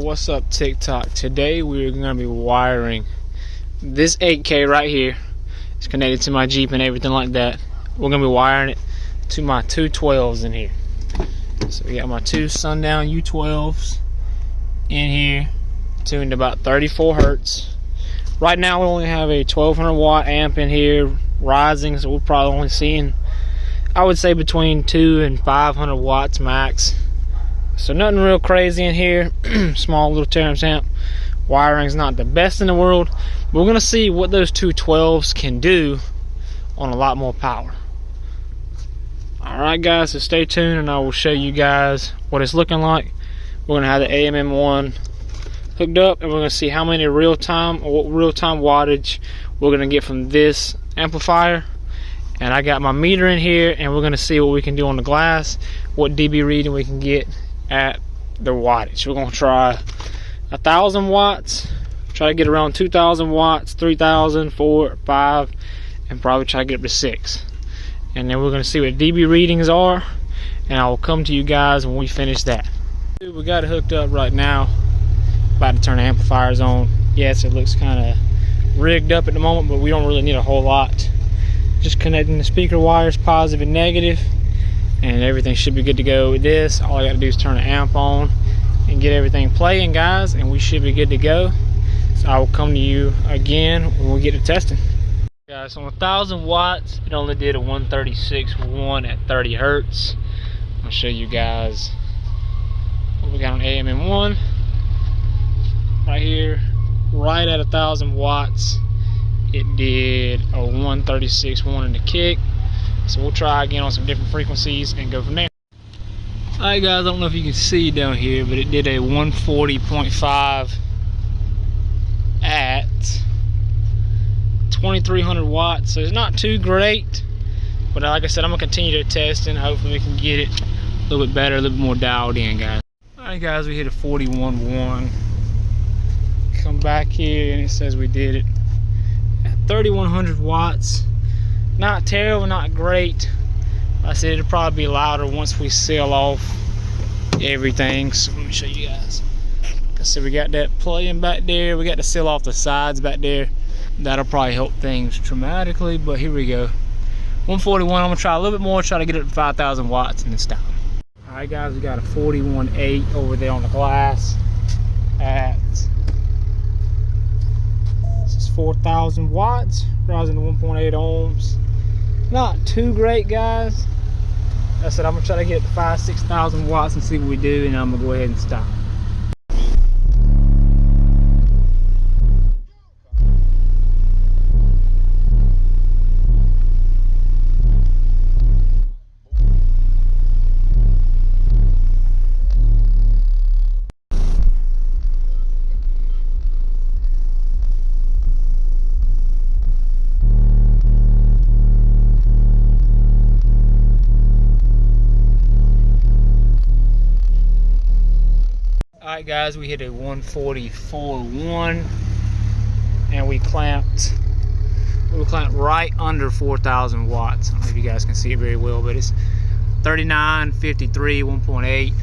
What's up TikTok? Today we're going to be wiring this 8K right here. It's connected to my Jeep and everything like that. We're going to be wiring it to my two 12s in here. So we got my two Sundown U12s in here, tuned to about 34 hertz. Right now we only have a 1200 watt amp in here rising, so we're probably only seeing, I would say, between 200 and 500 watts max. So nothing real crazy in here. Small little Terrence amp. Wiring's not the best in the world, but we're gonna see what those two 12s can do on a lot more power. Alright guys, so stay tuned and I will show you guys what it's looking like. We're gonna have the AMM1 hooked up and we're gonna see how many real-time wattage we're gonna get from this amplifier. And I got my meter in here and we're gonna see what we can do on the glass, what dB reading we can get at the wattage. We're gonna try 1,000 watts, try to get around 2,000 watts, 3,000, 4, 5, and probably try to get up to 6. And then we're gonna see what dB readings are, and I will come to you guys when we finish that. We got it hooked up right now. About to turn the amplifiers on. Yes, it looks kind of rigged up at the moment, but we don't really need a whole lot. Just connecting the speaker wires, positive and negative, and everything should be good to go with this. All I got to do is turn the amp on and get everything playing, guys, and we should be good to go. So I will come to you again when we get to testing. Guys, on 1,000 watts, it only did a 136.1 at 30 hertz. I'm gonna show you guys what we got on AMM1 right here. Right at 1,000 watts, it did a 136.1 in the kick. So we'll try again on some different frequencies and go from there. Alright guys, I don't know if you can see down here, but it did a 140.5 at 2,300 watts. So it's not too great, but like I said, I'm gonna continue to test and hopefully we can get it a little bit better, a little bit more dialed in, guys. Alright guys, we hit a 41.1. Come back here and it says we did it at 3,100 watts. Not terrible, not great. I said it'll probably be louder once we seal off everything. So let me show you guys. I said we got that playing back there. We got to seal off the sides back there. That'll probably help things dramatically, but here we go. 141, I'm gonna try a little bit more, try to get it to 5,000 watts and then stop. All right guys, we got a 41.8 over there on the glass at 4,000 watts, rising to 1.8 ohms. Not too great, guys. I said I'm gonna try to get it to 5,000–6,000 watts and see what we do, and I'm gonna go ahead and stop. Alright guys, we hit a 144.1 and we clamped right under 4,000 watts. I don't know if you guys can see it very well, but it's 39, 53, 1.8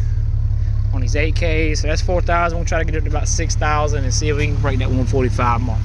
on these 8Ks. So that's 4,000. We'll try to get it to about 6,000 and see if we can break that 145 mark.